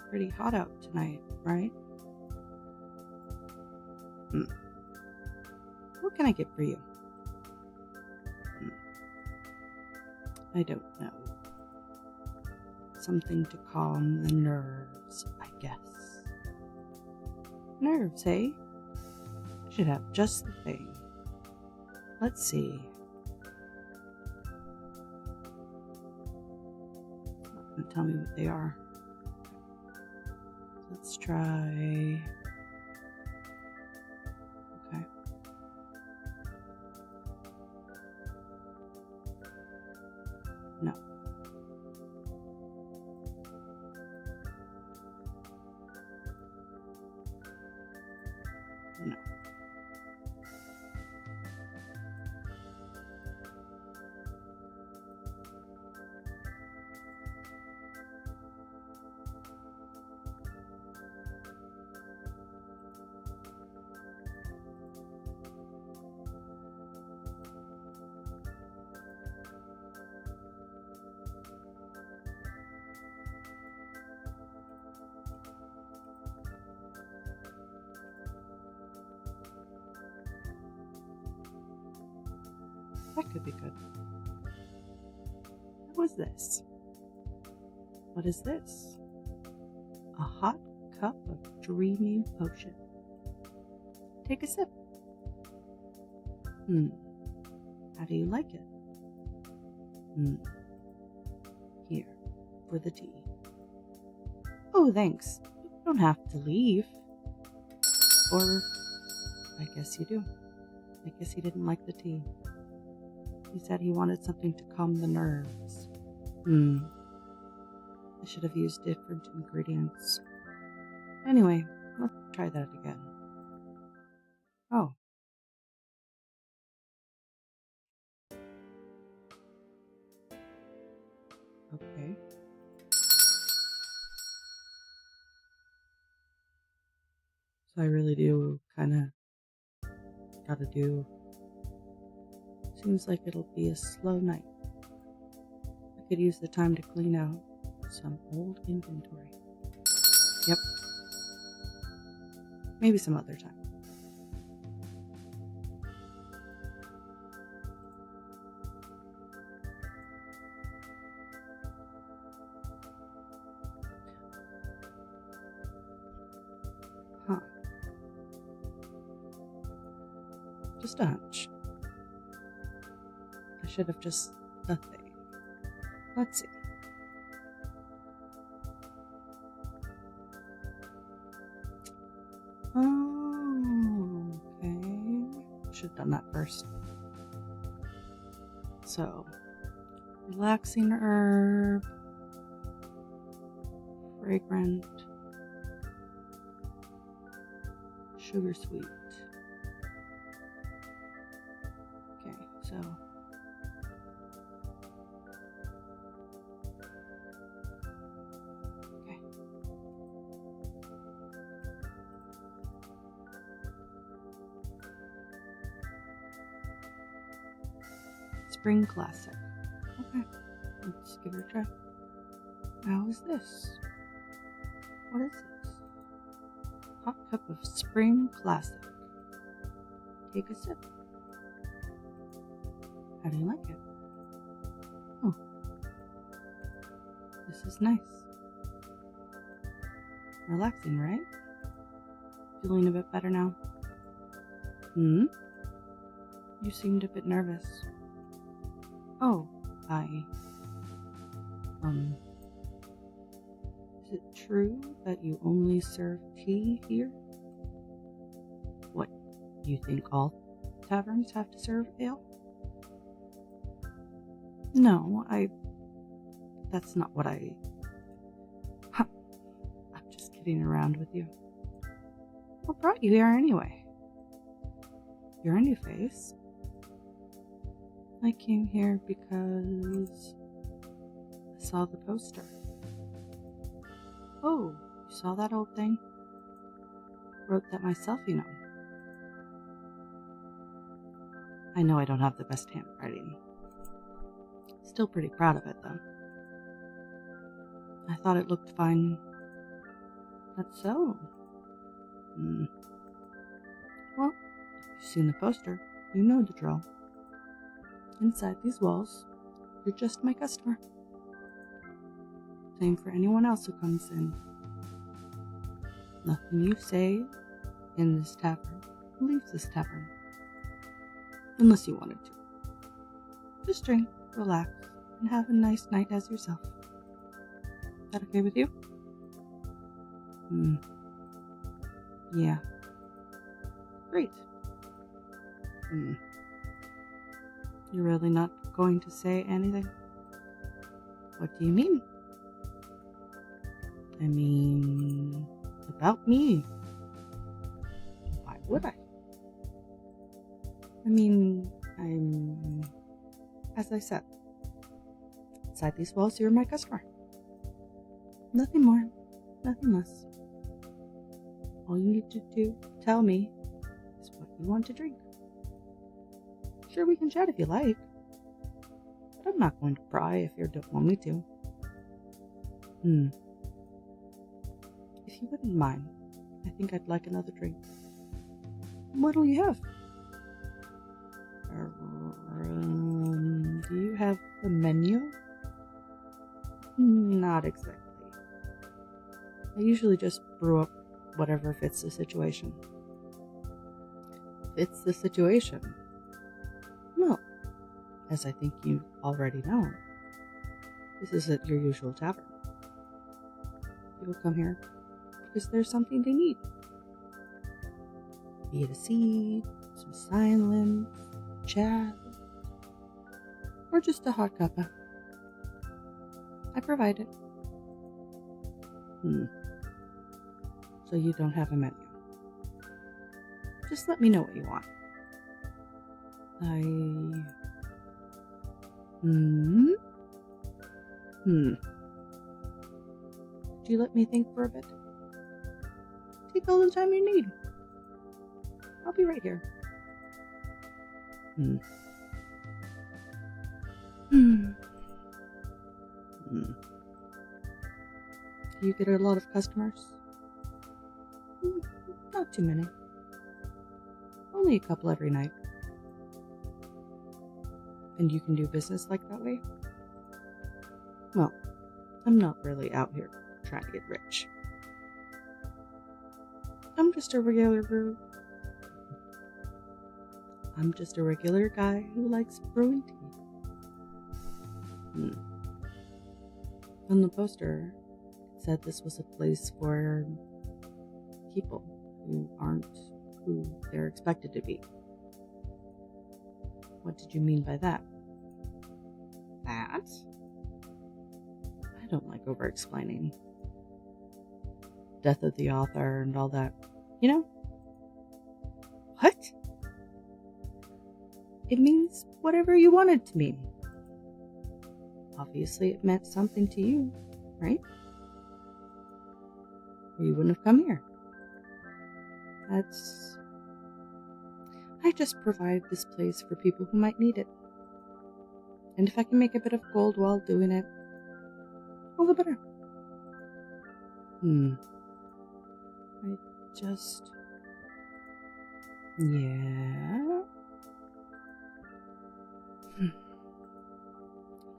Pretty hot out tonight, right? What can I get for you? I don't know. Something to calm the nerves, I guess. Nerves, eh? I should have just the thing. Let's see. It's not going to tell me what they are. Let's try. Okay. No. No. That could be good. What was this? What is this? A hot cup of dreamy potion. Take a sip. How do you like it? Here, for the tea. Oh, thanks. You don't have to leave. Or, I guess you do. I guess he didn't like the tea. He said he wanted something to calm the nerves. I should have used different ingredients. Anyway, let's try that again. Oh. Okay. So I really do kind of gotta do. Seems like it'll be a slow night. I could use the time to clean out some old inventory. Yep. Maybe some other time. Huh. Just a hunch. I should have just nothing. Let's see. Oh, okay. Should have done that first. So, relaxing herb, fragrant, sugar sweet. Okay, so Spring Classic. Okay, let's give it a try. How is this? What is this? Hot cup of Spring Classic. Take a sip. How do you like it? Oh, this is nice. Relaxing, right? Feeling a bit better now? You seemed a bit nervous. Oh, is it true that you only serve tea here? What, you think all taverns have to serve ale? No, that's not what I'm just kidding around with you. What brought you here anyway? You're a new face. I came here because I saw the poster. Oh, you saw that old thing? Wrote that myself, you know. I know I don't have the best handwriting. Still pretty proud of it, though. I thought it looked fine. That's so. Well, if you've seen the poster, you know the drill. Inside these walls, you're just my customer. Same for anyone else who comes in. Nothing you say in this tavern leaves this tavern. Unless you wanted to. Just drink, relax, and have a nice night as yourself. That okay with you? Yeah. Great. You're really not going to say anything? What do you mean? I mean, about me. Why would I? I mean, as I said, inside these walls, you're my customer. Nothing more, nothing less. All you need to do, tell me, is what you want to drink. Sure, we can chat if you like, but I'm not going to pry if you don't want me to. If you wouldn't mind, I think I'd like another drink. What'll you have? Do you have a menu? Not exactly. I usually just brew up whatever fits the situation. Fits the situation? Well, as I think you already know, this isn't your usual tavern. People come here because there's something they need. Be it a seed, some silence, chat, or just a hot cuppa. I provide it. So you don't have a menu. Just let me know what you want. Would you let me think for a bit? Take all the time you need. I'll be right here. Do you get a lot of customers? Not too many. Only a couple every night. And you can do business like that way? Well, I'm not really out here trying to get rich. I'm just a regular guy who likes brewing tea. On the poster, it said this was a place for people who aren't who they're expected to be. What did you mean by that? That? I don't like over-explaining. Death of the author and all that. You know? What? It means whatever you want it to mean. Obviously, it meant something to you, right? Or you wouldn't have come here. I just provide this place for people who might need it. And if I can make a bit of gold while doing it, all the better. Yeah?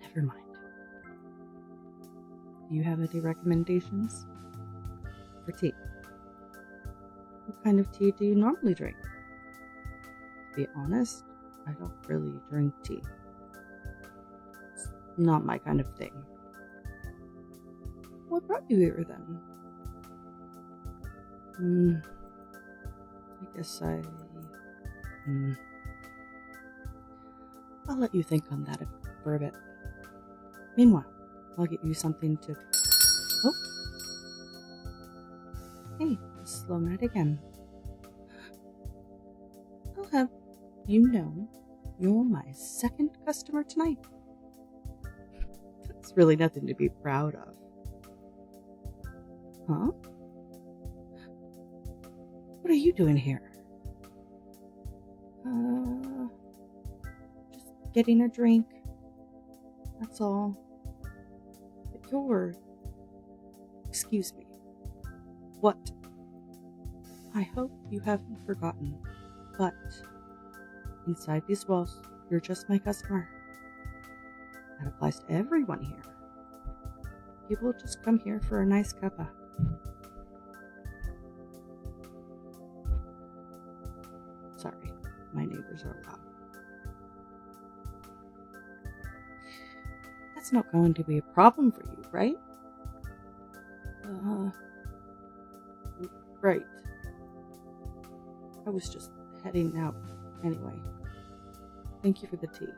Never mind. Do you have any recommendations for tea? What kind of tea do you normally drink? To be honest, I don't really drink tea. It's not my kind of thing. What brought you here then? I guess I'll let you think on that for a bit. Meanwhile, I'll get you something to... Oh! Hey, slow night again. I'll have you know you're my second customer tonight. That's really nothing to be proud of. Huh? What are you doing here? Just getting a drink. That's all. But Excuse me. What? I hope you haven't forgotten, but inside these walls, you're just my customer. That applies to everyone here. People just come here for a nice cuppa. Sorry, my neighbors are loud. That's not going to be a problem for you, right? Right. I was just heading out anyway. Thank you for the tea.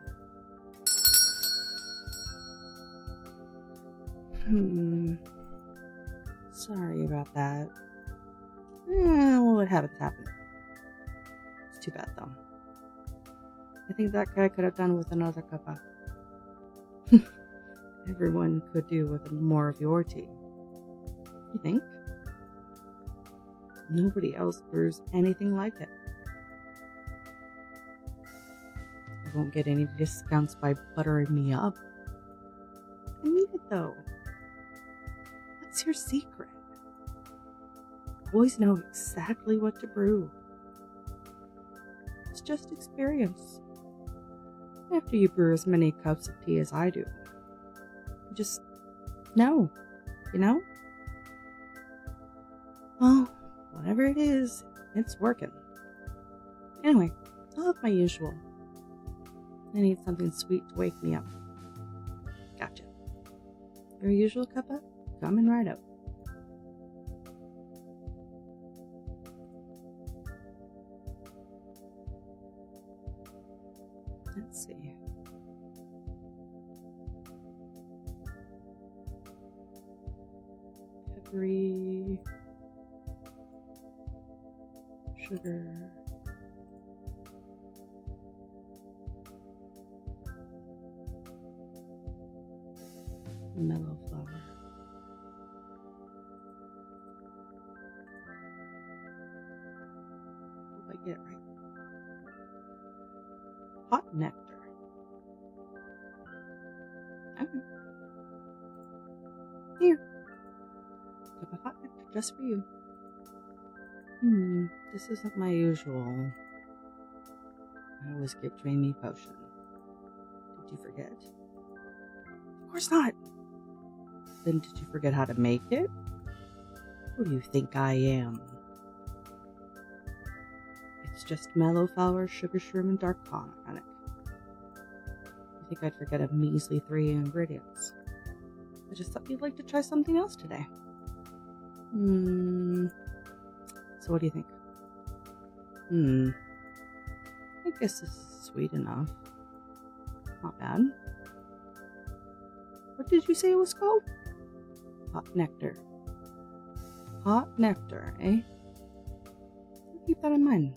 Sorry about that. Well, what happens. It's too bad, though. I think that guy could have done with another cuppa. Everyone could do with more of your tea. You think? Nobody else brews anything like it. You won't get any discounts by buttering me up. I need it, though. What's your secret? Boys know exactly what to brew. It's just experience. After you brew as many cups of tea as I do, you just know, you know? Well, whatever it is, it's working. Anyway, I'll have my usual. I need something sweet to wake me up. Gotcha. Your usual cuppa? Coming right up. Let's see. Peppery. Sugar. Mellow flour. Hope I get it right. Hot nectar. Okay. Here. Cup of hot nectar just for you. This isn't my usual. I always get dreamy potion. Did you forget? Of course not. Then did you forget how to make it? Who do you think I am? It's just mellow flour, sugar shroom, and dark tonic. I think I'd forget a measly 3 ingredients. I just thought you'd like to try something else today. So what do you think? I guess this is sweet enough. Not bad. What did you say it was called? Hot nectar. Hot nectar, eh? I'll keep that in mind.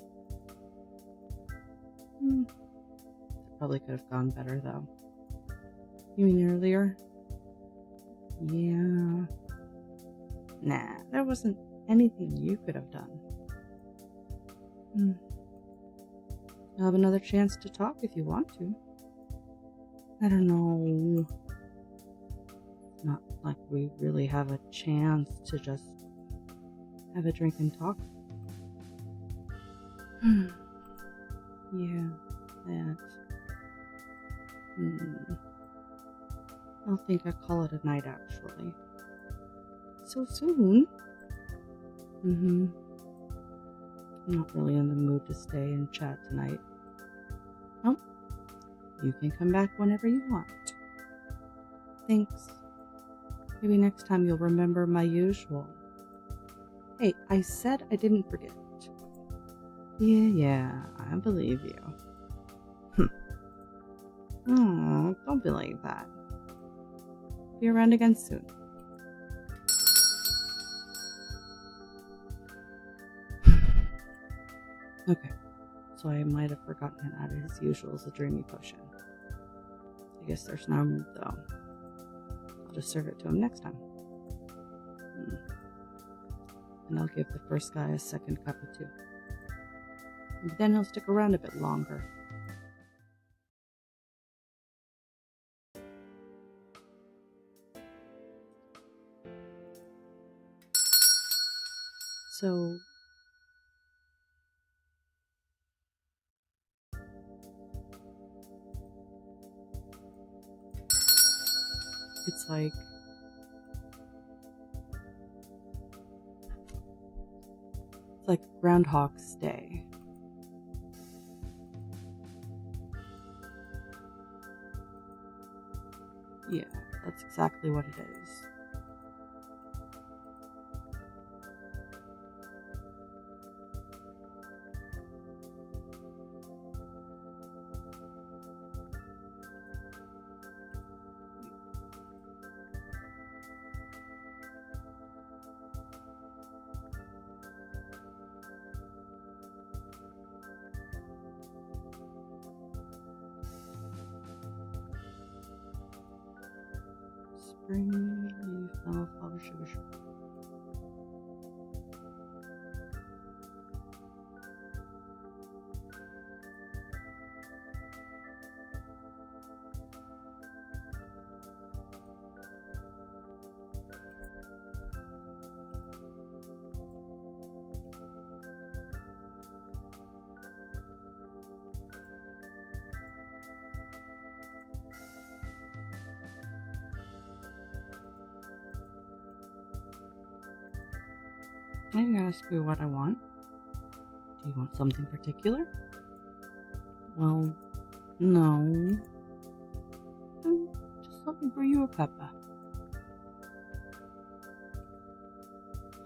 Probably could have gone better, though. You mean earlier? Yeah. Nah, there wasn't anything you could have done. You'll have another chance to talk if you want to. I don't know. Not like we really have a chance to just have a drink and talk. Yeah, that. I think I'll call it a night, actually. So soon? I'm not really in the mood to stay and chat tonight. Oh, you can come back whenever you want. Thanks. Maybe next time you'll remember my usual. Hey, I said I didn't forget. Yeah, I believe you. Oh, don't be like that. Be around again soon. Okay, so I might have forgotten him out of his usual as a dreamy potion. I guess there's no mood though. I'll just serve it to him next time. And I'll give the first guy a second cup or two. But then he'll stick around a bit longer. So, it's like Groundhog's Day. Yeah, that's exactly what it is. Spring leaf, mellow flower, sugar, sugar. I can ask you what I want. Do you want something particular? Well, no. Then just let me brew you a cuppa.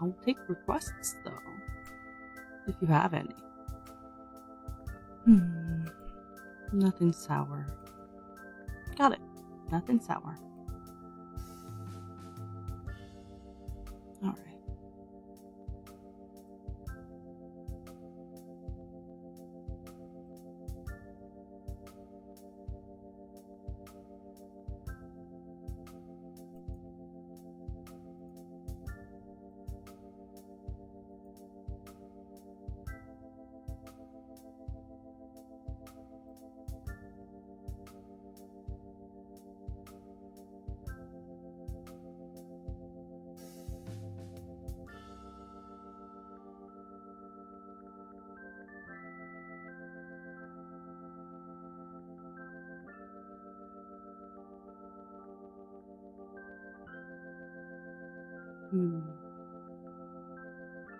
I'll take requests, though, if you have any. Nothing sour. Got it. Nothing sour. Alright.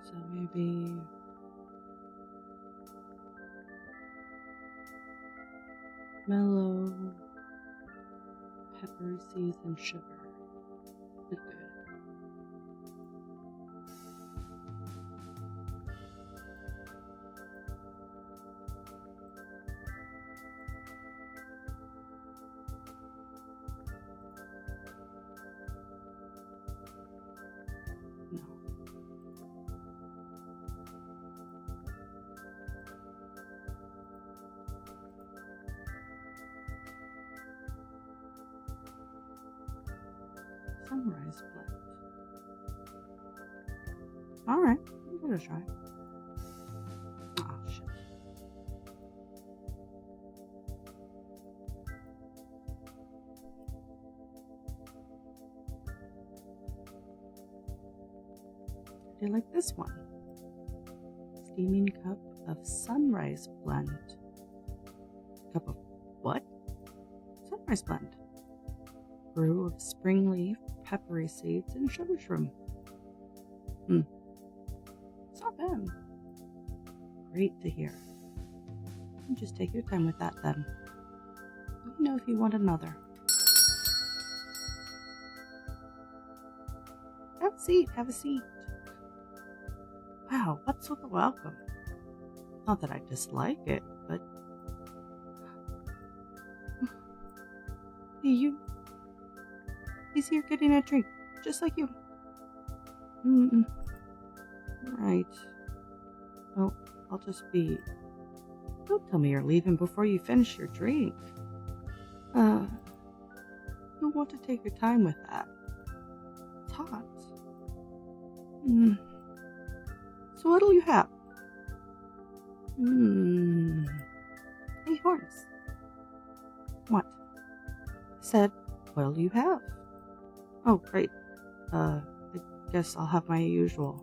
So maybe mellow, pepper seeds, and sugar. Good. No. Sunrise blend. Alright, I'll give it a try. Oh, shit. I like this one. Steaming cup of sunrise blend. Cup of what? Sunrise blend. Brew of spring leaf, peppery seeds, and sugar shroom. It's not bad. Great to hear. You just take your time with that then. Let me know if you want another. Have a seat. Wow, what's with the welcome? Not that I dislike it, but... Hey, he's here getting a drink, just like you. Right. Well, I'll just be... Don't tell me you're leaving before you finish your drink. You'll want to take your time with that. It's hot. So what'll you have? Hey, Horns. What? I said, what'll you have? Oh, great. I guess I'll have my usual.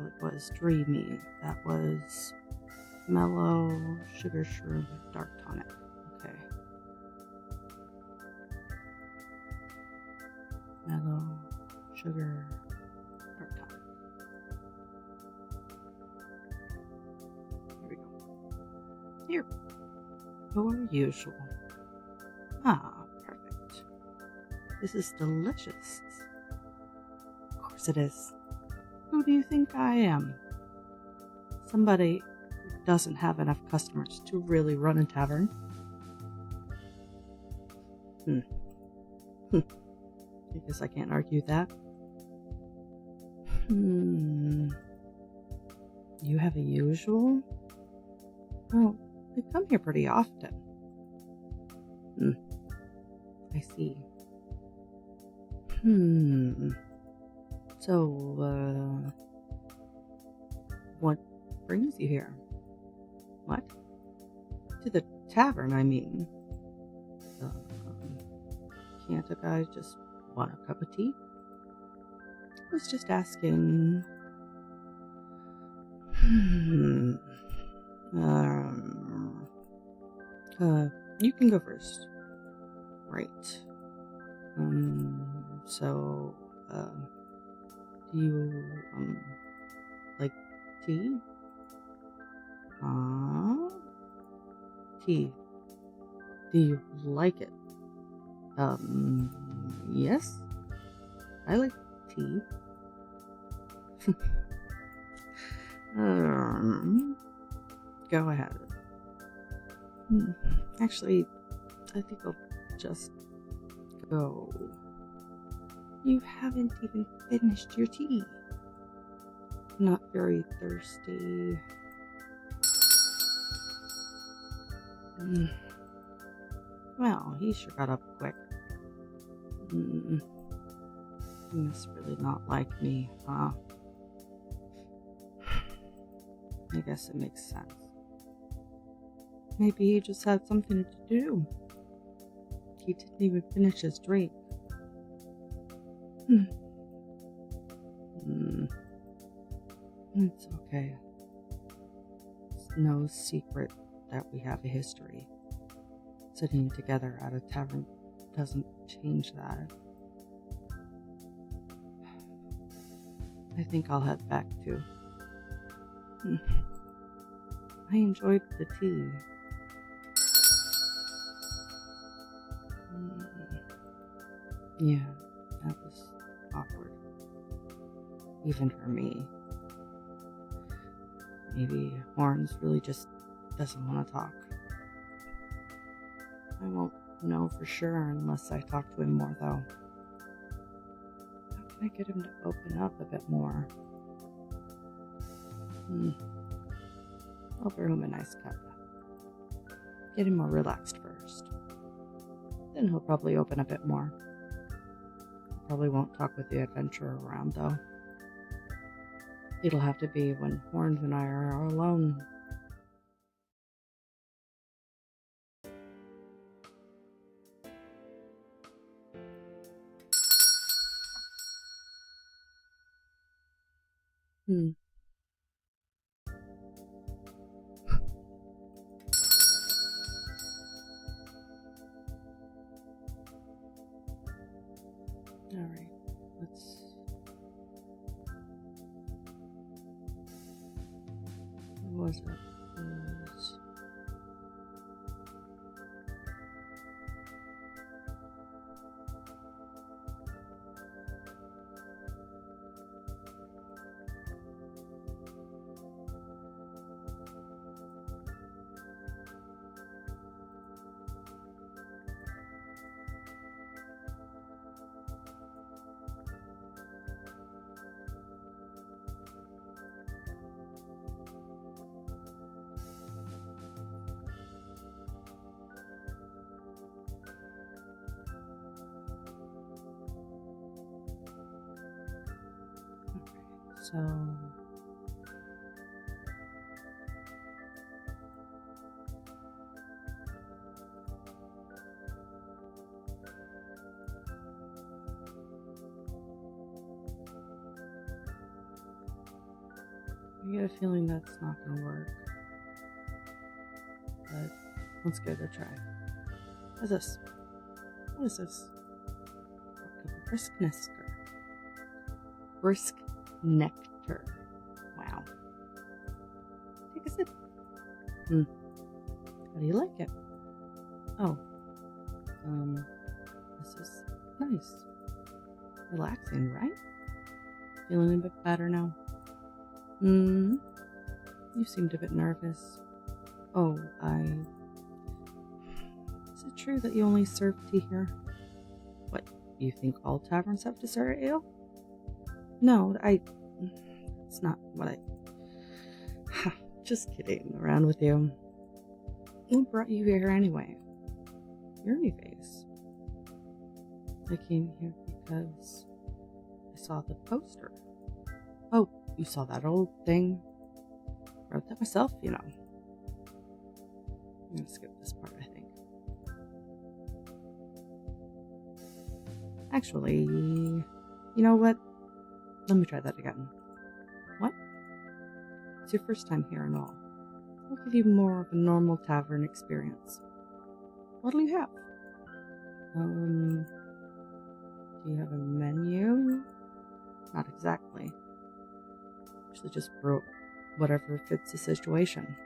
it was dreamy. That was mellow, sugar shroom, dark tonic. Okay. Mellow, sugar, dark tonic. Here we go. Here. Your usual. Ah, perfect. This is delicious. Of course it is. Who do you think I am? Somebody who doesn't have enough customers to really run a tavern? I guess I can't argue that. You have a usual? Oh, they come here pretty often. I see. So, what brings you here? What? To the tavern, I mean. Can't a guy just want a cup of tea? I was just asking. You can go first. Right. So, do you, like tea? Tea. Do you like it? Yes. I like tea. Go ahead. Actually, I think I'll just go. You haven't even finished your tea. Not very thirsty. Well, he sure got up quick. He must really not like me, huh? I guess it makes sense. Maybe he just had something to do. He didn't even finish his drink. It's okay. It's no secret that we have a history. Sitting together at a tavern doesn't change that. I think I'll head back too. I enjoyed the tea. Yeah, that was awkward. Even for me. Maybe Horns really just doesn't want to talk. I won't know for sure unless I talk to him more, though. How can I get him to open up a bit more? I'll brew him a nice cup. Get him more relaxed first. Then he'll probably open a bit more. Probably won't talk with the adventurer around, though. It'll have to be when Horns and I are alone. Alright, let's... What was it? It was... So... I get a feeling that's not going to work. But let's give it a try. What's this? What is this? Brisk nectar. Brisk nectar. Wow. Take a sip. How do you like it? Oh. This is nice. Relaxing, right? Feeling a bit better now? You seemed a bit nervous. Oh, Is it true that you only serve tea here? What, you think all taverns have dessert ale? No, it's not what I... Just kidding around with you. What brought you here anyway? Your face. I came here because I saw the poster. Oh, you saw that old thing? Wrote that myself, you know. I'm gonna skip this part, I think. Actually, you know what? Let me try that again. What? It's your first time here and all. I'll give you more of a normal tavern experience. What'll you have? Do you have a menu? Not exactly. Usually just wrote whatever fits the situation.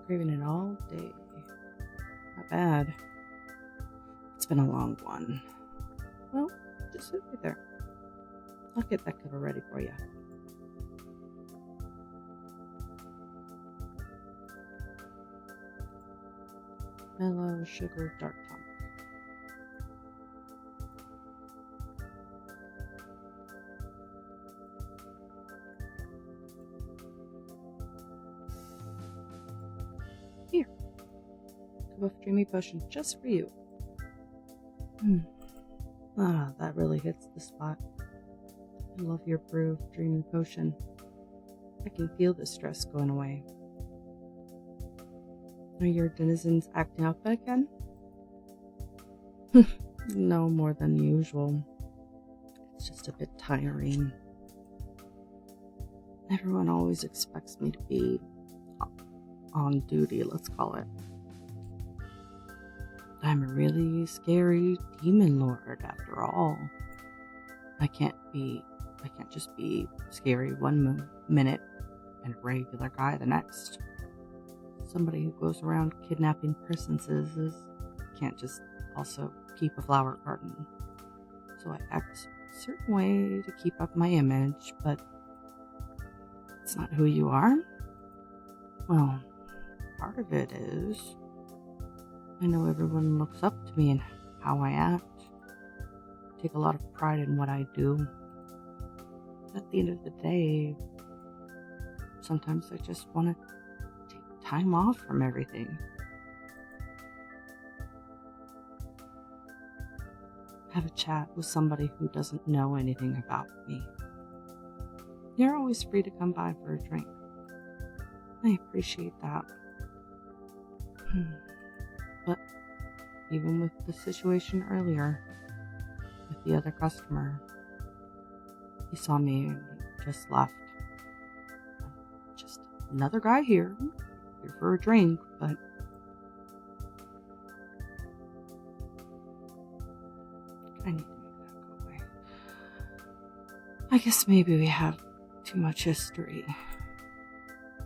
Craving it all day. Not bad. It's been a long one. Well, just sit right there. I'll get that cover ready for you. Mellow sugar dark tonic. Here. Cup of dreamy potion just for you. Ah, that really hits the spot. I love your brew of dreamy potion. I can feel the stress going away. Are your denizens acting up again? No more than usual. It's just a bit tiring. Everyone always expects me to be on duty, let's call it. I'm a really scary demon lord, after all. I can't just be scary one minute and a regular guy the next. Somebody who goes around kidnapping princesses can't just also keep a flower garden. So I act a certain way to keep up my image, but it's not who you are. Well, part of it is. I know everyone looks up to me and how I act. I take a lot of pride in what I do. But at the end of the day, sometimes I just want to take time off from everything. Have a chat with somebody who doesn't know anything about me. You're always free to come by for a drink. I appreciate that. But even with the situation earlier, with the other customer, he saw me and just left. Just another guy here for a drink, but I need to make that go away. I guess maybe we have too much history.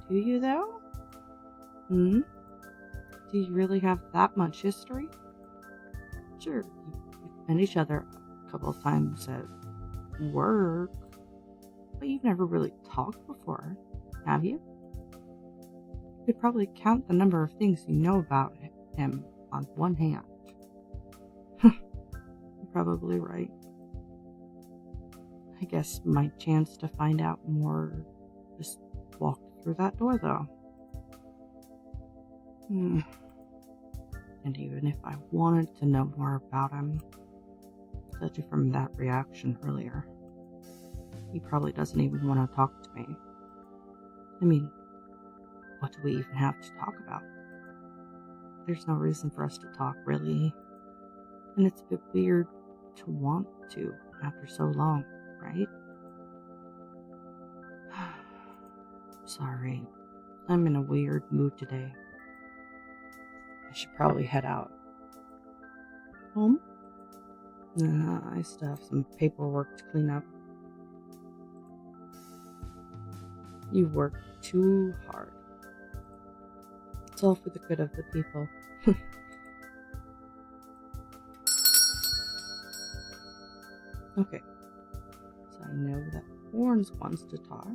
Do you, though? Do you really have that much history? Sure, you've met each other a couple of times at work, but you've never really talked before, have you? You could probably count the number of things you know about him on one hand. You're probably right. I guess my chance to find out more just walked through that door, though. And even if I wanted to know more about him, judging from that reaction earlier, he probably doesn't even want to talk to me. I mean, what do we even have to talk about? there's no reason for us to talk, really. And it's a bit weird to want to after so long, right? Sorry, I'm in a weird mood today. I should probably head out. Home? Nah, I still have some paperwork to clean up. You work too hard. It's all for the good of the people. Okay, so I know that Horns wants to talk.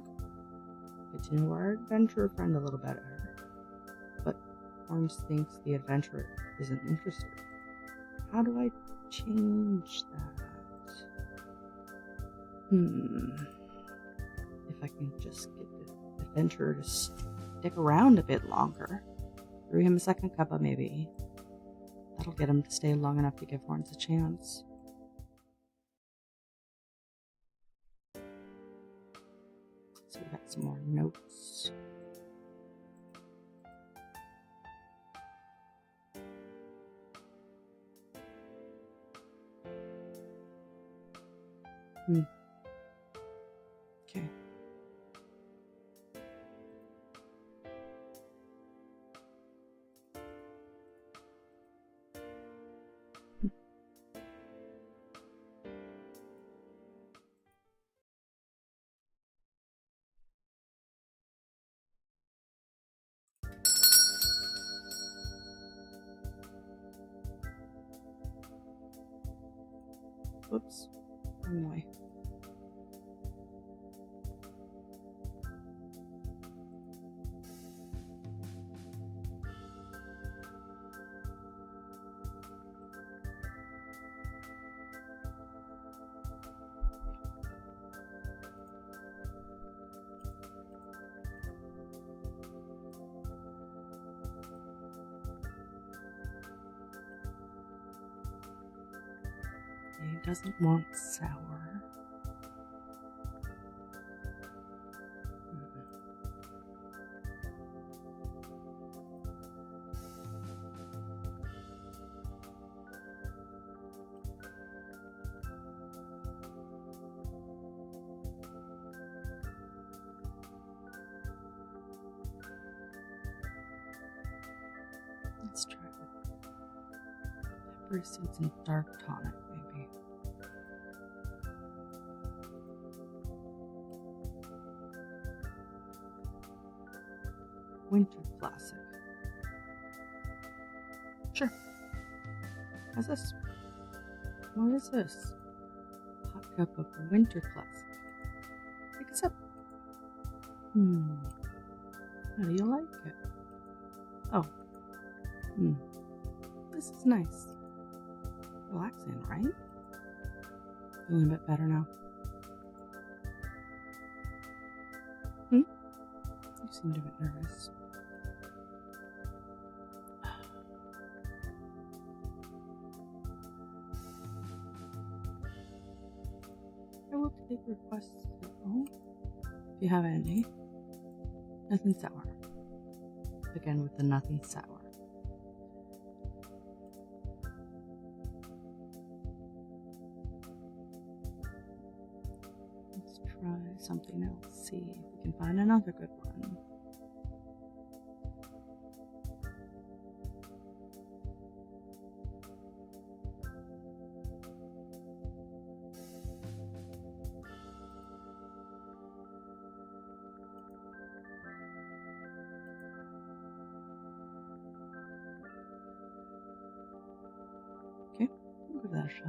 Get to know our adventurer friend a little better. But Horns thinks the adventurer isn't interested. How do I change that? If I can just get the adventurer to stick around a bit longer. Brew him a second cuppa, maybe. That'll get him to stay long enough to give Horns a chance. So we got some more notes. Okay. Whoops. Wrong way. He doesn't want sour. Let's try pepper seeds and dark tonic, maybe. Winter classic. Sure. How's this? What is this? Hot cup of winter classic. Take a sip. How do you like it? Oh. This is nice. Relaxing, right? Feeling a bit better now. You seemed a bit nervous. I will take requests at home, if you have any. Nothing sour. Again with the nothing sour. Let's try something else. See if we can find another good one. Okay, we'll give that a shot.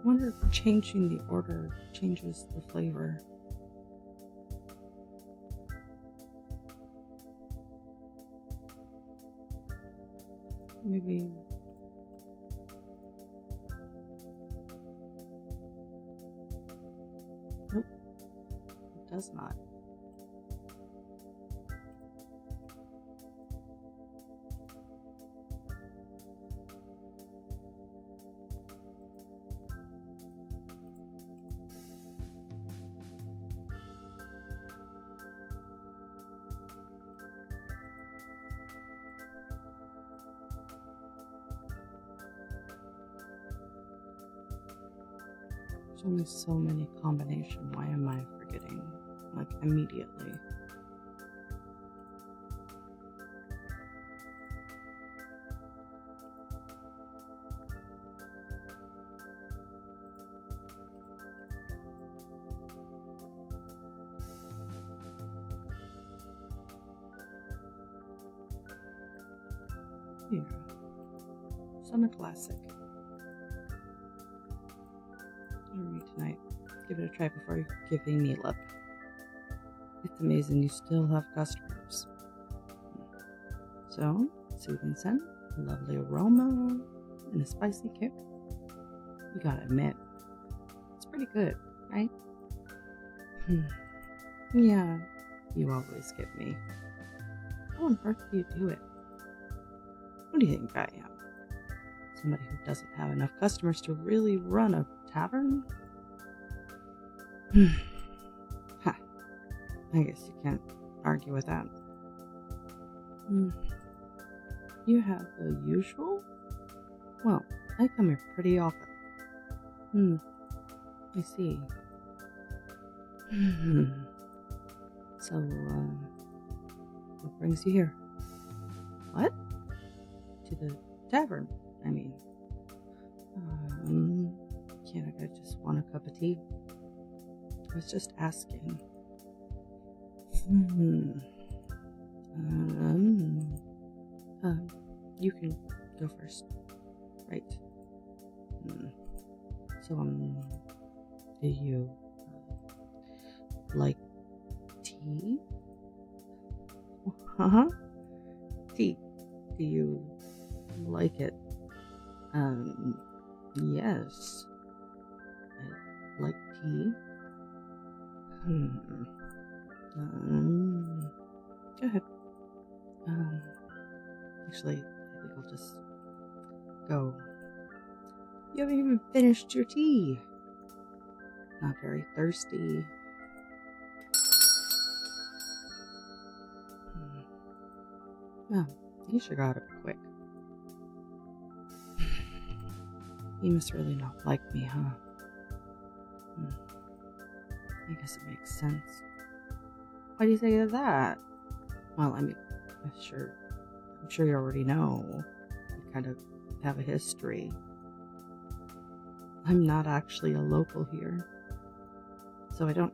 wonder if changing the order changes the flavor. Maybe. Nope, it does not. There's only so many combinations. Why am I forgetting? Like, immediately. Here. Summer classic. I'll read tonight. Give it a try before you give a meal up. It's amazing you still have customers. So, soothing scent, lovely aroma, and a spicy kick. You gotta admit, it's pretty good, right? Yeah, you always give me. How on earth do you do it? What do you think I am? Somebody who doesn't have enough customers to really run a tavern? Ha. I guess you can't argue with that. You have the usual? Well, I come here pretty often. I see. So, what brings you here? What? To the tavern, I mean. Can't I just want a cup of tea? I was just asking. You can go first. Right. So, do you like tea? Tea. Do you like it? Yes. I like tea. Go ahead. Actually, I think I'll just go. You haven't even finished your tea. Not very thirsty. Oh, you sure got it quick. You must really not like me, huh? I guess it makes sense. Why do you say that? Well, I mean, I'm sure you already know. We kind of have a history. I'm not actually a local here, so I don't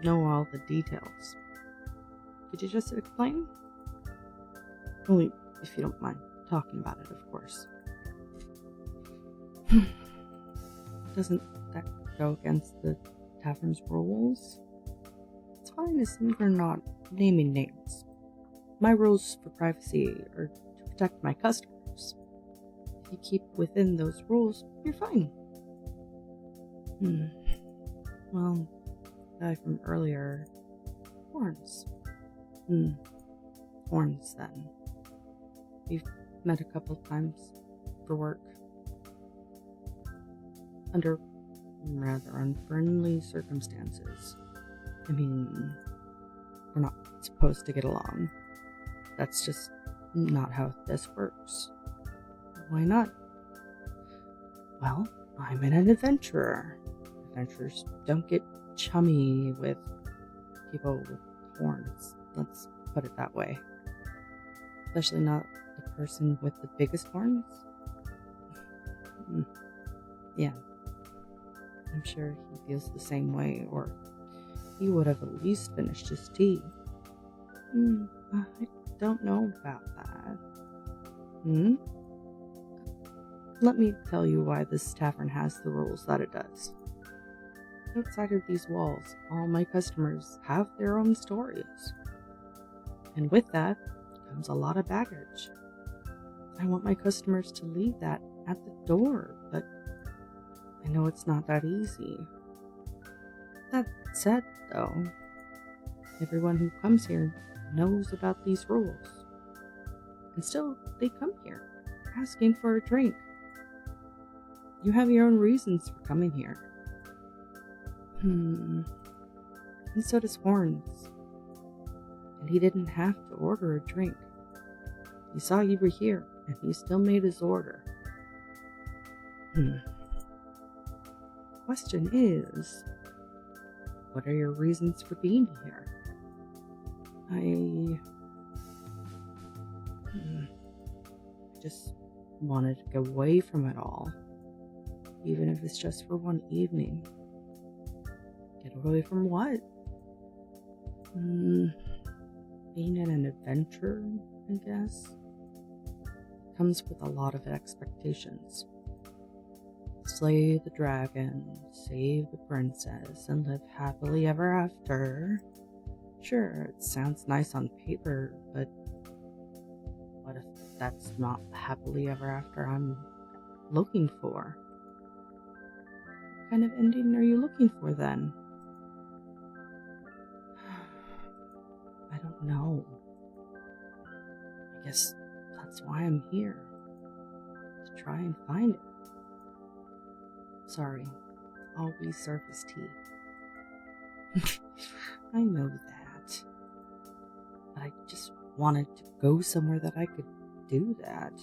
know all the details. Could you just explain? Only if you don't mind talking about it, of course. Doesn't that go against the tavern's rules? It's fine as long as you're not naming names. My rules for privacy are to protect my customers. If you keep within those rules, you're fine. Well, the guy from earlier, Horns. Horns, then. We've met a couple of times for work. Under rather unfriendly circumstances. I mean, we're not supposed to get along. That's just not how this works. Why not? Well, I'm an adventurer. Adventurers don't get chummy with people with horns. Let's put it that way. Especially not the person with the biggest horns. Yeah. I'm sure he feels the same way, or he would have at least finished his tea. I don't know about that. Let me tell you why this tavern has the rules that it does. Outside of these walls, all my customers have their own stories. And with that comes a lot of baggage. I want my customers to leave that at the door, but I know it's not that easy. That said, though, everyone who comes here knows about these rules. And still, they come here, asking for a drink. You have your own reasons for coming here. And so does Horns. And he didn't have to order a drink. He saw you were here, and he still made his order. Question is, what are your reasons for being here? I just wanted to get away from it all, even if it's just for one evening. Get away from what? Being in an adventure, I guess, comes with a lot of expectations. Slay the dragon, save the princess, and live happily ever after. Sure, it sounds nice on paper, but what if that's not the happily ever after I'm looking for? What kind of ending are you looking for then? I don't know. I guess that's why I'm here. To try and find it. Sorry, always surface tea. I know that. But I just wanted to go somewhere that I could do that.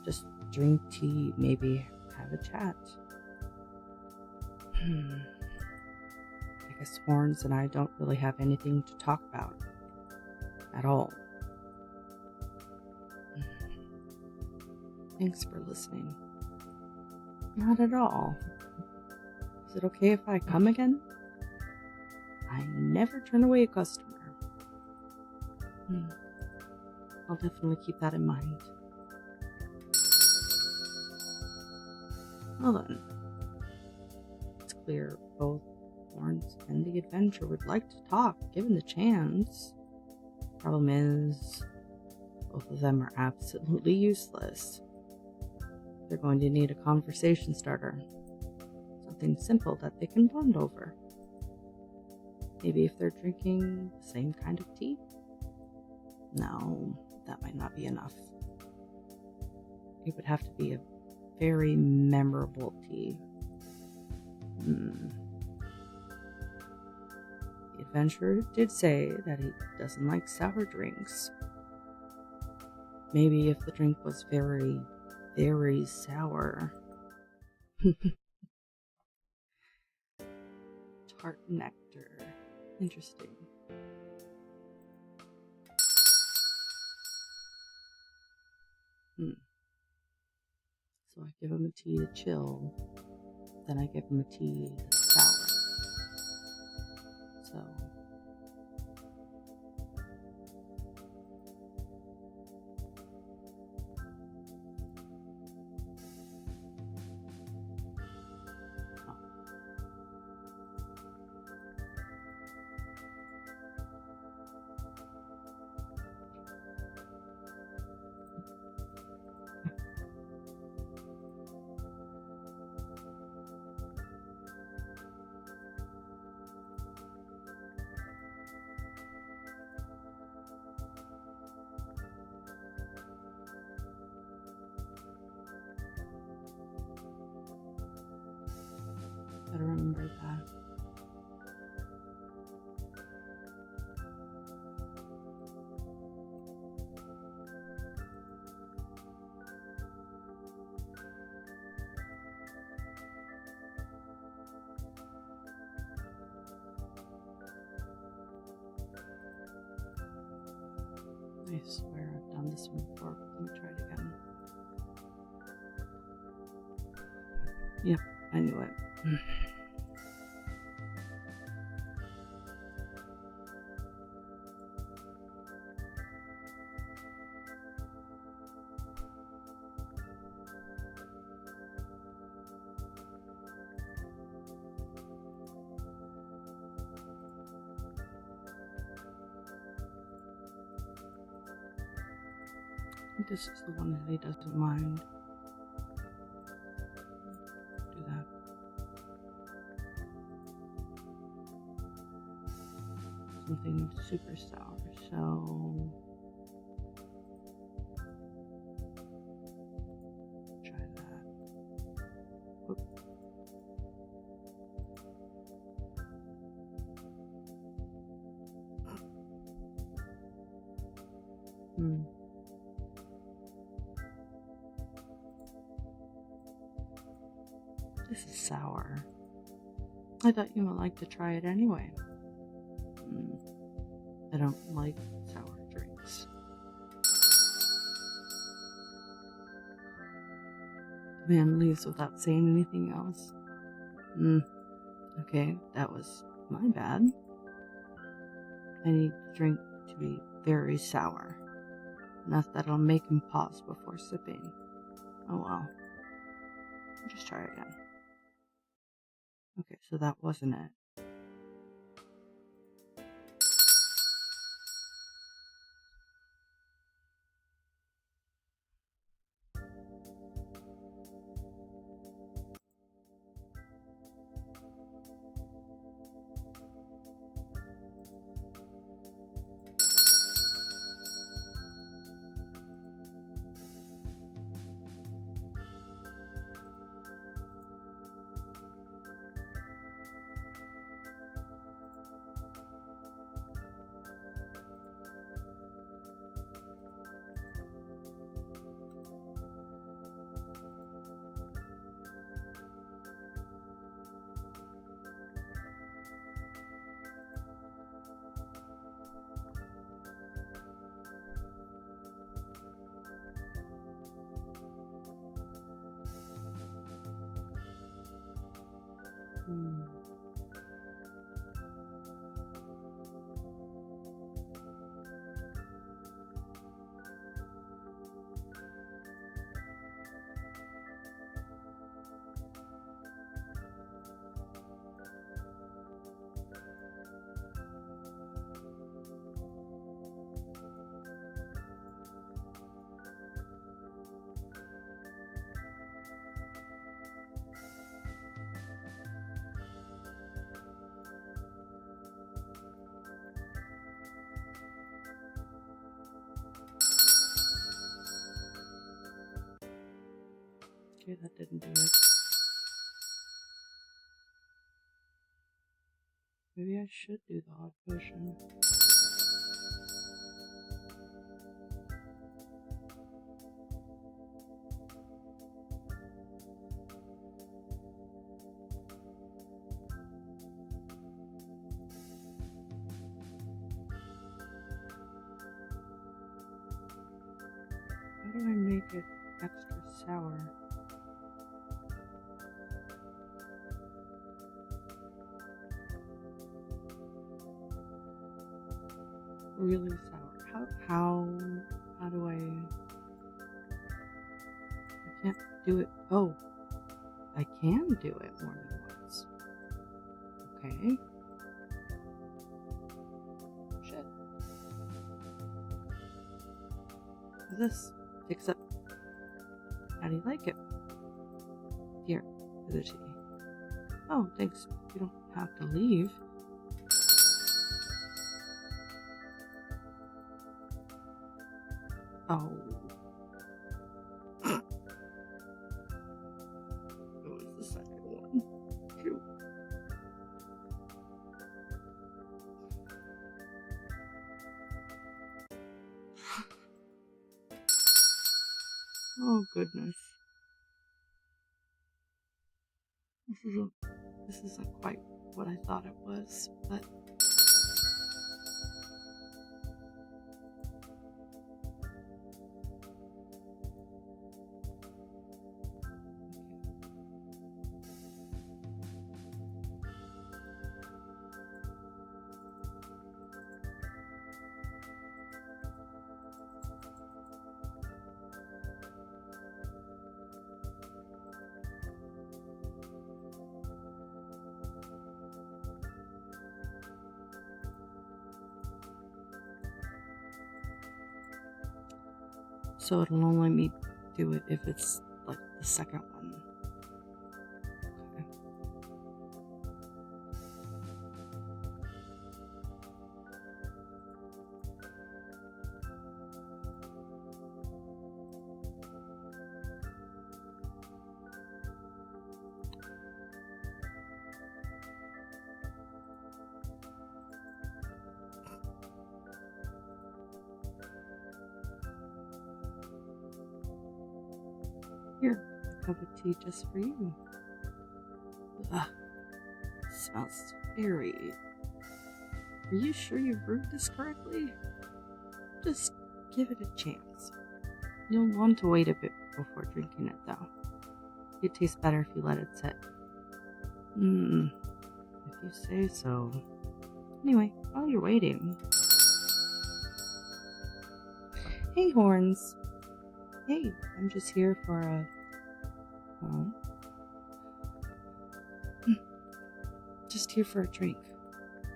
Just drink tea, maybe have a chat. I guess Horns and I don't really have anything to talk about. At all. Thanks for listening. Not at all. Is it okay if I come again? I never turn away a customer. I'll definitely keep that in mind. Well then. It's clear both Horns and the adventurer would like to talk, given the chance. Problem is, both of them are absolutely useless. They're going to need a conversation starter. Something simple that they can bond over. Maybe if they're drinking the same kind of tea? No, that might not be enough. It would have to be a very memorable tea. The adventurer did say that he doesn't like sour drinks. Maybe if the drink was very, very sour. Tart nectar. Interesting. So I give him a tea to chill, then I give him a tea that's sour. So gotta remember that. I swear I've done this one before. Let me try it again. Yep, I knew it. This is the one that he doesn't mind. Do that. Something super sour, so try that. Whoop. This is sour. I thought you would like to try it anyway. I don't like sour drinks. The man leaves without saying anything else. Okay, that was my bad. I need the drink to be very sour. Enough that it'll make him pause before sipping. Oh well. I'll just try again. Okay, so that wasn't it. Okay, that didn't do it. Maybe I should do the hot potion. How do I make it extra sour? Really sour. How do I can't do it. Oh, I can do it more than once. Okay. Shit. This picks up. How do you like it? Here, for the tea. Oh, thanks. You don't have to leave. Oh. What was the second one? Shoot. Oh, goodness. This isn't quite what I thought it was, but So it'll only me do it if it's like the second one. Okay. Here, a cup of tea just for you. Ugh, smells very... Are you sure you brewed this correctly? Just give it a chance. You'll want to wait a bit before drinking it, though. It tastes better if you let it sit. If you say so. Anyway, while you're waiting... Hey, Horns. Hey, I'm just here for a... Just here for a drink,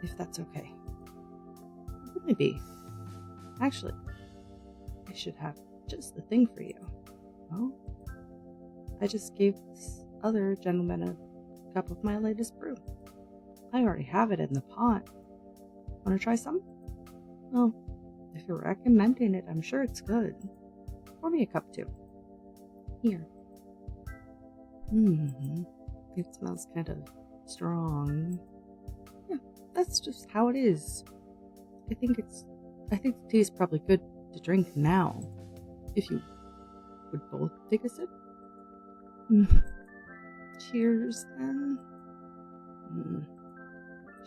if that's okay. Maybe. Actually, I should have just the thing for you. Well, I just gave this other gentleman a cup of my latest brew. I already have it in the pot. Want to try some? Well, if you're recommending it, I'm sure it's good. Pour me a cup too. Here. It smells kind of strong. Yeah, that's just how it is. I think the tea is probably good to drink now. If you would both take a sip. Cheers, then.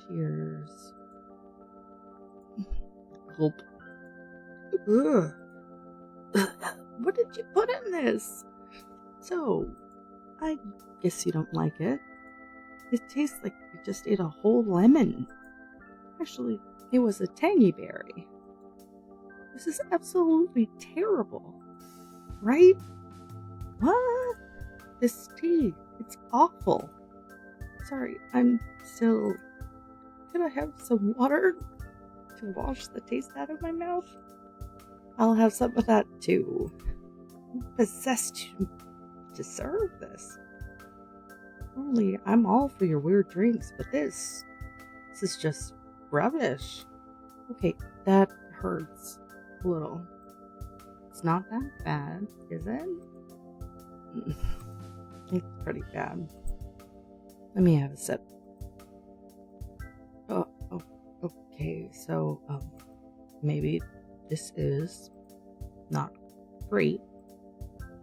Cheers. Gulp. Ugh. What did you put in this? So, I guess you don't like it. It tastes like you just ate a whole lemon. Actually, it was a tangy berry. This is absolutely terrible. Right? What? This tea, it's awful. Sorry, I'm still... Could I have some water to wash the taste out of my mouth? I'll have some of that too. I'm possessed to serve this. Normally, I'm all for your weird drinks, but this is just rubbish. Okay, that hurts a little. It's not that bad, is it? It's pretty bad. Let me have a sip. Oh, okay, so, maybe this is not great.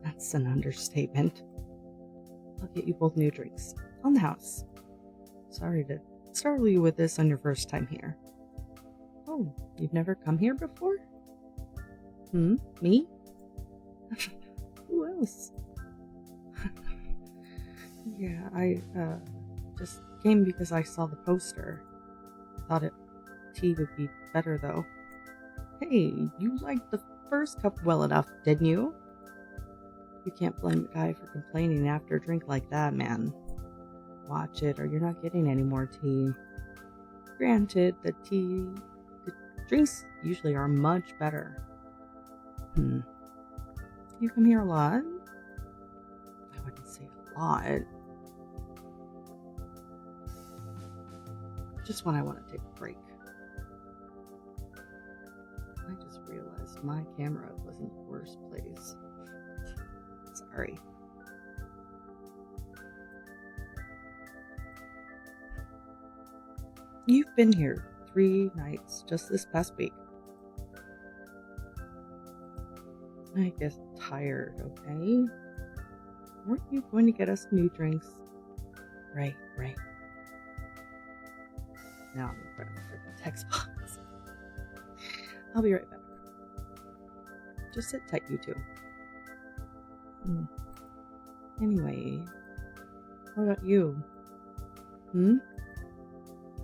That's an understatement. I'll get you both new drinks. On the house. Sorry to startle you with this on your first time here. Oh, you've never come here before? Me? Who else? Yeah, I, just came because I saw the poster. Thought tea would be better, though. Hey, you liked the first cup well enough, didn't you? You can't blame a guy for complaining after a drink like that, man. Watch it, or you're not getting any more tea. Granted, the drinks usually are much better. You come here a lot? I wouldn't say a lot. Just when I want to take a break. I just realized my camera was in the worst place. Sorry. You've been here 3 nights just this past week. I get tired, okay? Weren't you going to get us new drinks? Right. Now I'm in front of the text box. I'll be right back. Just sit tight, you two. Anyway, what about you?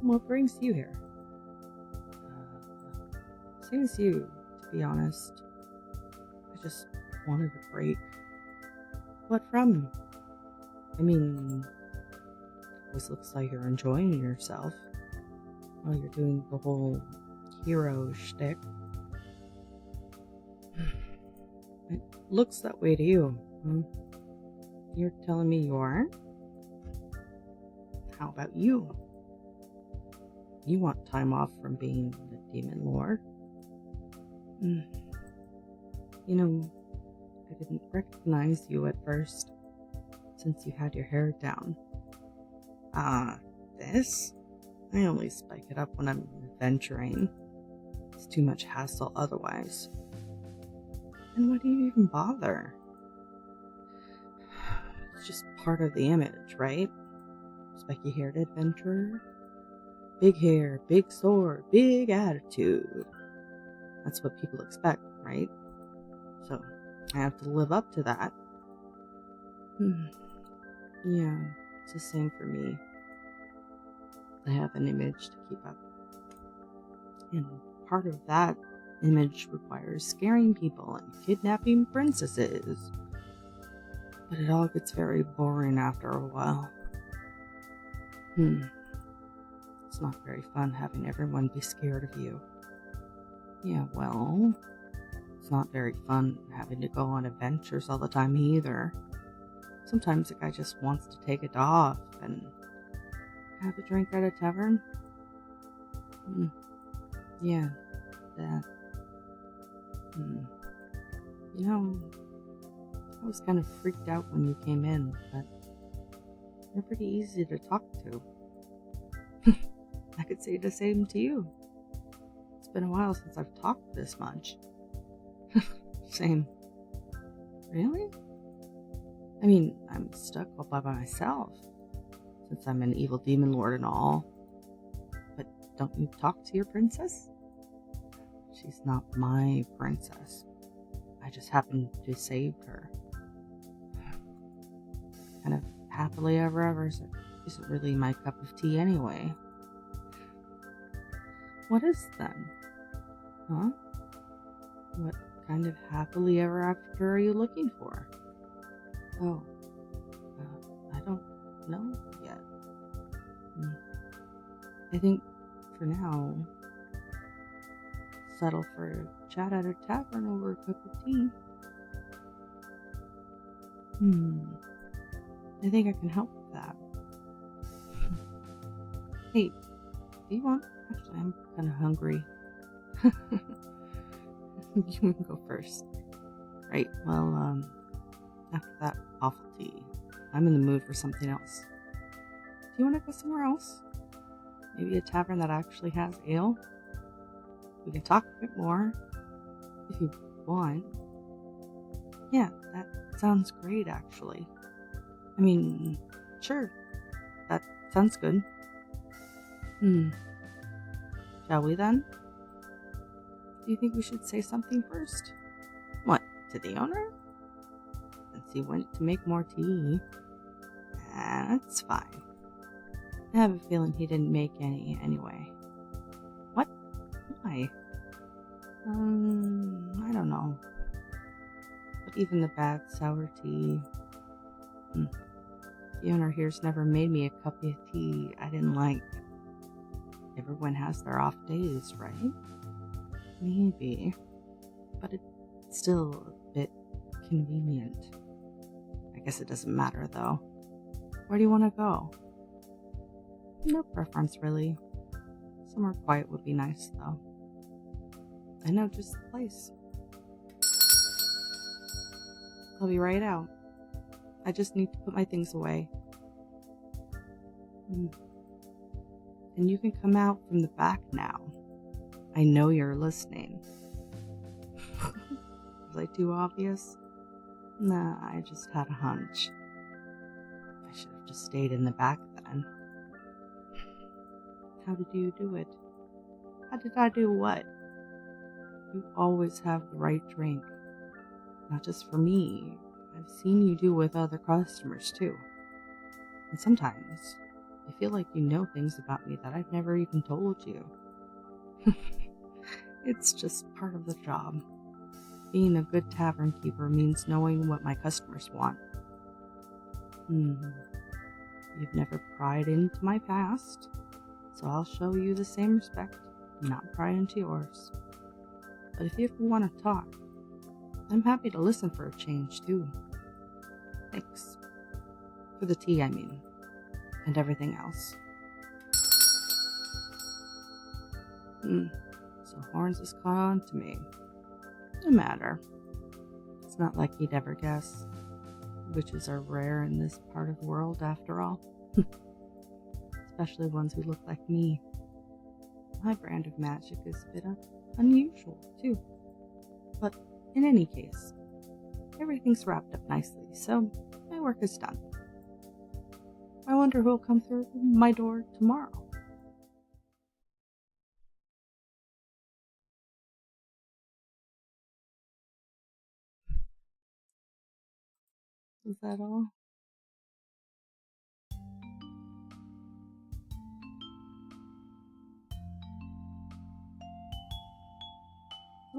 What brings you here? Same as you, to be honest. I just wanted a break. What from? I mean, it always looks like you're enjoying yourself while you're doing the whole hero shtick. Looks that way to you. Hmm? You're telling me you aren't? How about you? You want time off from being the demon lord? Hmm. I didn't recognize you at first, since you had your hair down. This? I only spike it up when I'm adventuring. It's too much hassle otherwise. And why do you even bother? It's just part of the image, right? Spiky-haired adventurer. Big hair, big sword, big attitude. That's what people expect, right? So, I have to live up to that. Yeah, it's the same for me. I have an image to keep up. And part of that image requires scaring people and kidnapping princesses. But it all gets very boring after a while. It's not very fun having everyone be scared of you. Yeah, well, it's not very fun having to go on adventures all the time either. Sometimes a guy just wants to take it off and have a drink at a tavern. Yeah, that. I was kind of freaked out when you came in, but you're pretty easy to talk to. I could say the same to you. It's been a while since I've talked this much. Same. Really? I mean, I'm stuck all by myself, since I'm an evil demon lord and all. But don't you talk to your princess? She's not my princess. I just happened to save her. Kind of happily ever isn't really my cup of tea anyway. What is then? Huh? What kind of happily ever after are you looking for? Oh, I don't know yet. I think for now, settle for a chat at a tavern over a cup of tea. I think I can help with that. Hey, do you want? Actually, I'm kind of hungry. You can go first. Right, well, after that awful tea, I'm in the mood for something else. Do you want to go somewhere else? Maybe a tavern that actually has ale? We can talk a bit more, if you want. Yeah, that sounds great, actually. I mean, sure, that sounds good. Shall we then? Do you think we should say something first? What, to the owner? Since he went to make more tea. That's fine. I have a feeling he didn't make any anyway. What? Why? I don't know. But even the bad sour tea... The owner here's never made me a cup of tea I didn't like. Everyone has their off days, right? Maybe. But it's still a bit convenient. I guess it doesn't matter, though. Where do you want to go? No preference, really. Somewhere quiet would be nice, though. I know just the place. I'll be right out. I just need to put my things away. And you can come out from the back now. I know you're listening. Was I too obvious? Nah, I just had a hunch. I should have just stayed in the back then. How did you do it? How did I do what? You always have the right drink. Not just for me. I've seen you do with other customers too. And sometimes I feel like you know things about me that I've never even told you. It's just part of the job. Being a good tavern keeper means knowing what my customers want. You've never pried into my past, so I'll show you the same respect, not pry into yours. But if you ever want to talk, I'm happy to listen for a change, too. Thanks. For the tea, I mean. And everything else. So Horns has caught on to me. No matter. It's not like he'd ever guess. Witches are rare in this part of the world, after all. Especially ones who look like me. My brand of magic is a bit unusual, too. But in any case, everything's wrapped up nicely, so my work is done. I wonder who'll come through my door tomorrow. Is that all?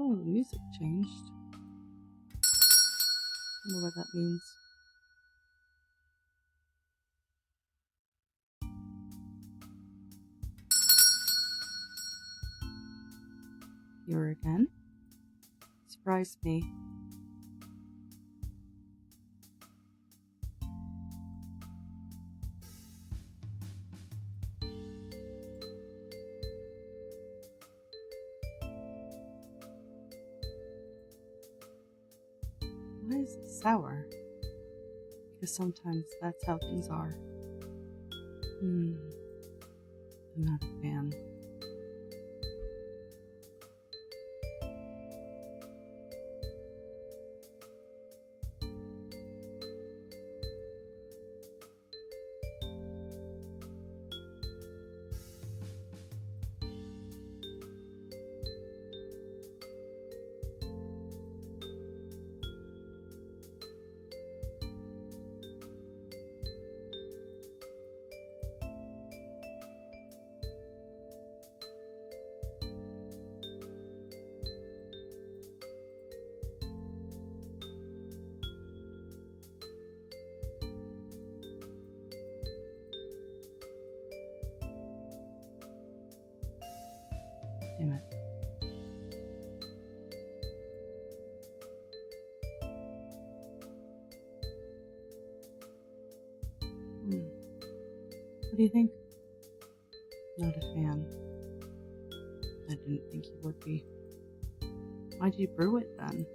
Oh, the music changed. I wonder what that means. Here again? Surprised me. Why is it sour? Because sometimes that's how things are. I'm not a fan. Damn it. What do you think? Not a fan. I didn't think you would be. Why'd you brew it then?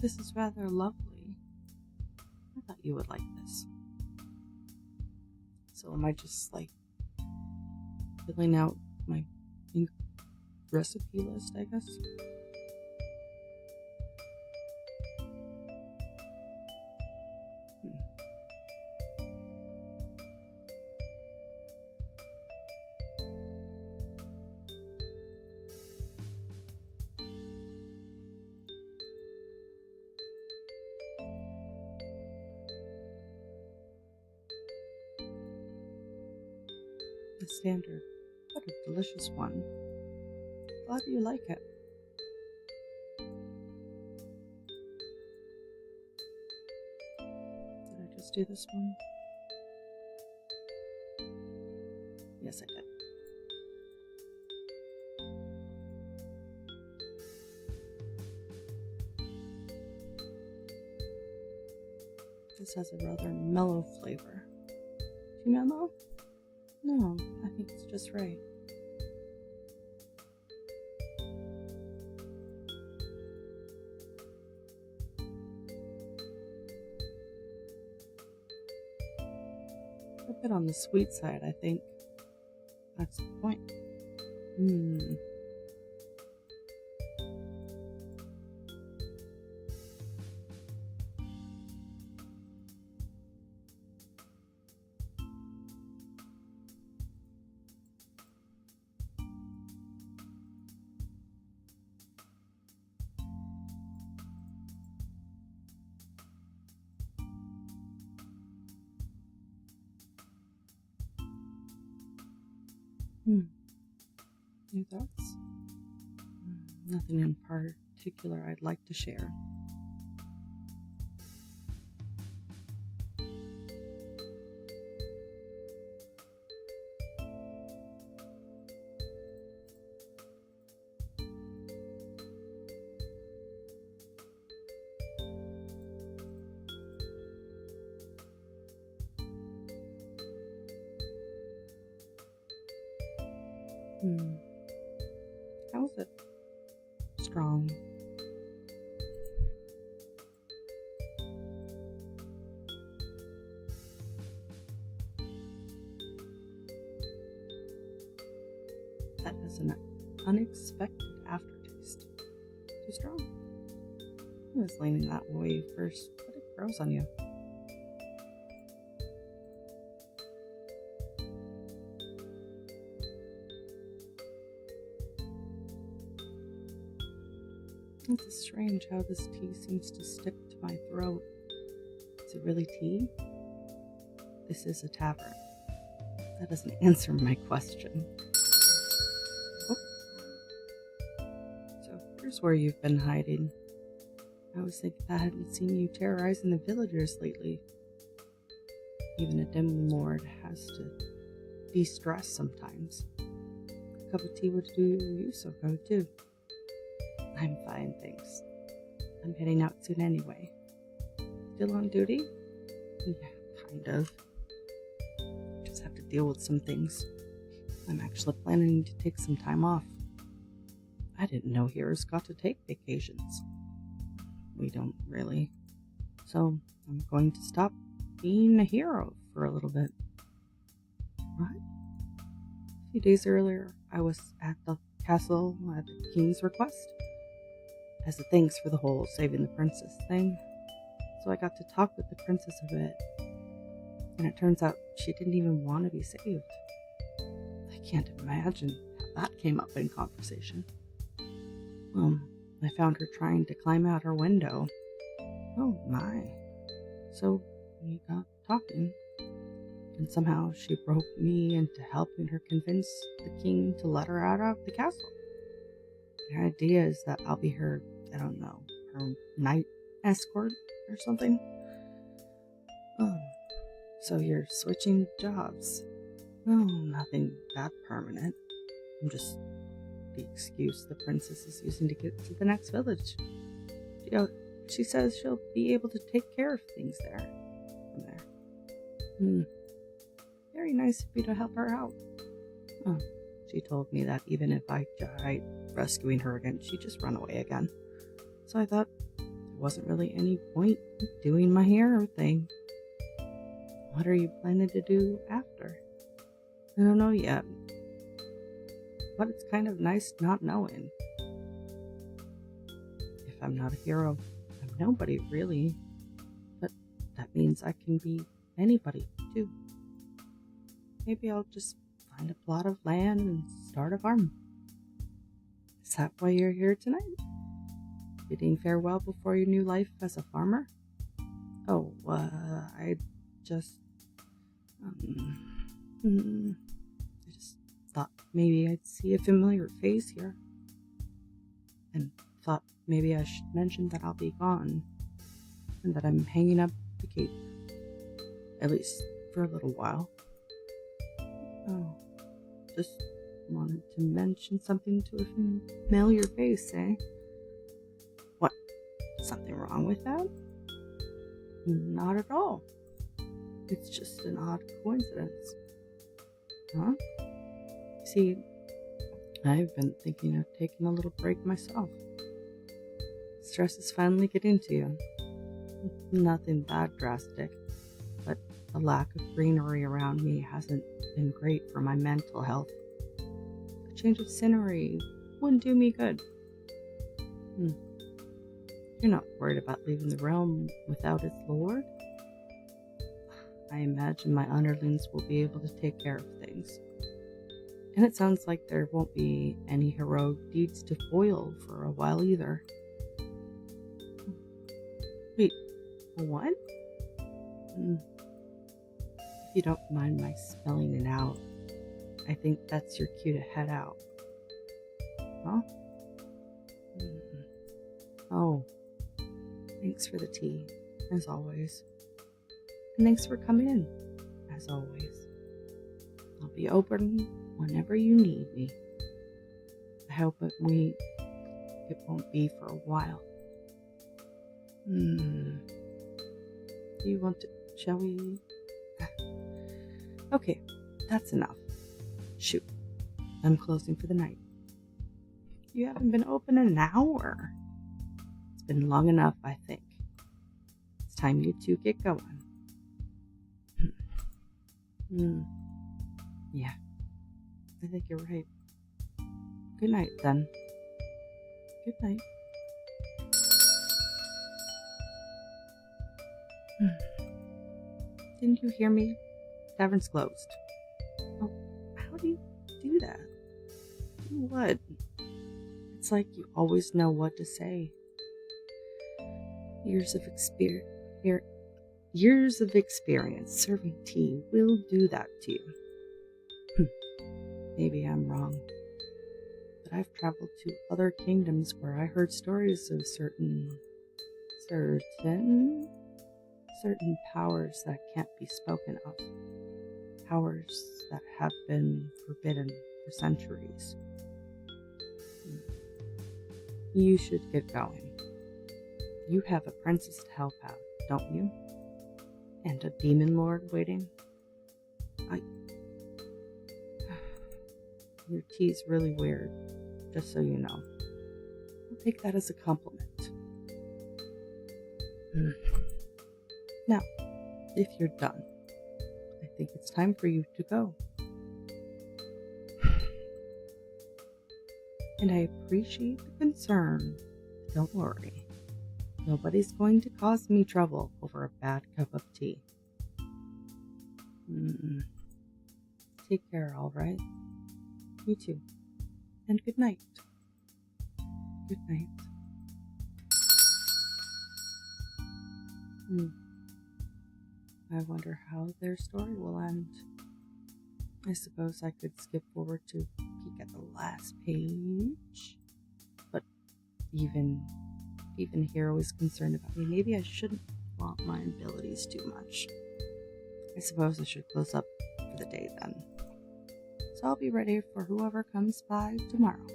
This is rather lovely. I thought you would like this. So am I just like filling out my recipe list, I guess? The standard. What a delicious one. Glad you like it. Did I just do this one? Yes, I did. This has a rather mellow flavor. Too mellow? No, I think it's just right. A bit on the sweet side, I think. That's the point. New thoughts? Nothing in particular I'd like to share. How's it? Strong. That has an unexpected aftertaste. Too strong. I was leaning that way first, but it grows on you. It's strange how this tea seems to stick to my throat. Is it really tea? This is a tavern. That doesn't answer my question. Oh. So here's where you've been hiding. I was thinking I hadn't seen you terrorizing the villagers lately. Even a dim lord has to de-stress sometimes. A cup of tea would do you so good too. I'm fine, thanks. I'm heading out soon anyway. Still on duty? Yeah, kind of. Just have to deal with some things. I'm actually planning to take some time off. I didn't know heroes got to take vacations. We don't really. So I'm going to stop being a hero for a little bit. What? A few days earlier, I was at the castle at the king's request, as a thanks for the whole saving the princess thing. So I got to talk with the princess a bit, and it turns out she didn't even want to be saved. I can't imagine how that came up in conversation. I found her trying to climb out her window. Oh my. So we got talking, and somehow she broke me into helping her convince the king to let her out of the castle. The idea is that I'll be her, I don't know, her night escort or something. So you're switching jobs. Oh, nothing that permanent. I'm just the excuse the princess is using to get to the next village. She says she'll be able to take care of things from there. Very nice of you to help her out. Oh, she told me that even if I tried rescuing her again, she'd just run away again. So I thought there wasn't really any point in doing my hero thing. What are you planning to do after? I don't know yet. But it's kind of nice not knowing. If I'm not a hero, I'm nobody really. But that means I can be anybody too. Maybe I'll just find a plot of land and start a farm. Is that why you're here tonight? Bidding farewell before your new life as a farmer? Oh, I just thought maybe I'd see a familiar face here. And thought maybe I should mention that I'll be gone. And that I'm hanging up the cape. At least for a little while. Oh, just wanted to mention something to a familiar face, eh? What? Something wrong with that? Not at all. It's just an odd coincidence. Huh? See, I've been thinking of taking a little break myself. Stress is finally getting to you. Nothing that drastic, but the lack of greenery around me hasn't been great for my mental health. A change of scenery wouldn't do me good. You're not worried about leaving the realm without its lord? I imagine my underlings will be able to take care of things. And it sounds like there won't be any heroic deeds to foil for a while either. Wait, what? If you don't mind my spelling it out, I think that's your cue to head out. Huh? Oh, thanks for the tea, as always. And thanks for coming in, as always. I'll be open whenever you need me. I hope it won't be for a while. Do you want to, shall we? Okay, that's enough. Shoot, I'm closing for the night. You haven't been open in an hour. It's been long enough, I think. It's time you two get going. Yeah, I think you're right. Good night, then. Good night. Didn't you hear me? Tavern's closed. Oh, how do you do that? Do what? It's like you always know what to say. Years of experience serving tea will do that to you. Maybe I'm wrong, but I've traveled to other kingdoms where I heard stories of certain powers that can't be spoken of, powers that have been forbidden for centuries. You should get going. You have a princess to help out, don't you? And a demon lord waiting? Your tea's really weird, just so you know. I'll take that as a compliment. Now, if you're done, I think it's time for you to go. And I appreciate the concern. Don't worry. Nobody's going to cause me trouble over a bad cup of tea. Take care, all right? You too. And good night. Good night. I wonder how their story will end. I suppose I could skip forward to peek at the last page. But even Hero is concerned about me. Maybe I shouldn't flaunt my abilities too much. I suppose I should close up for the day then. So I'll be ready for whoever comes by tomorrow.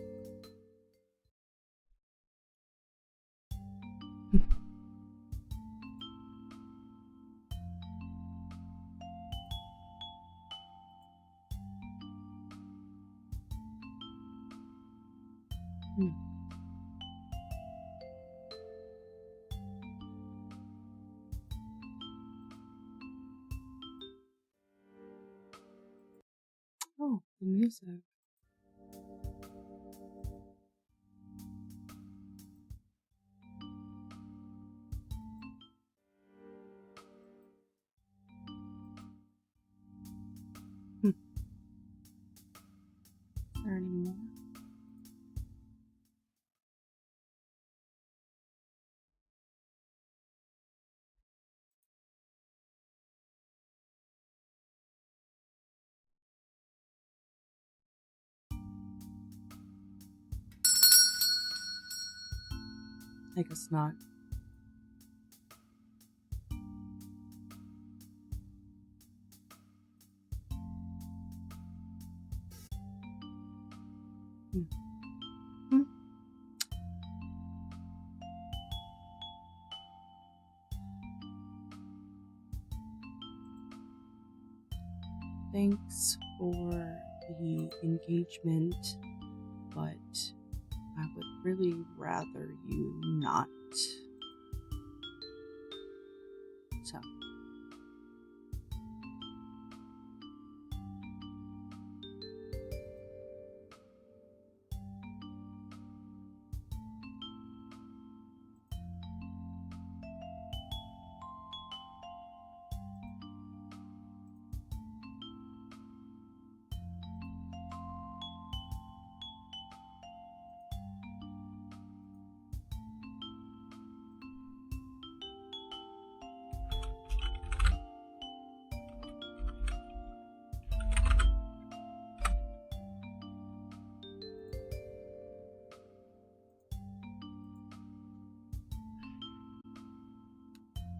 Oh, the music. Is there any more? I guess not. Thanks for the engagement, but I would really rather you not. So.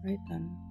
Right then.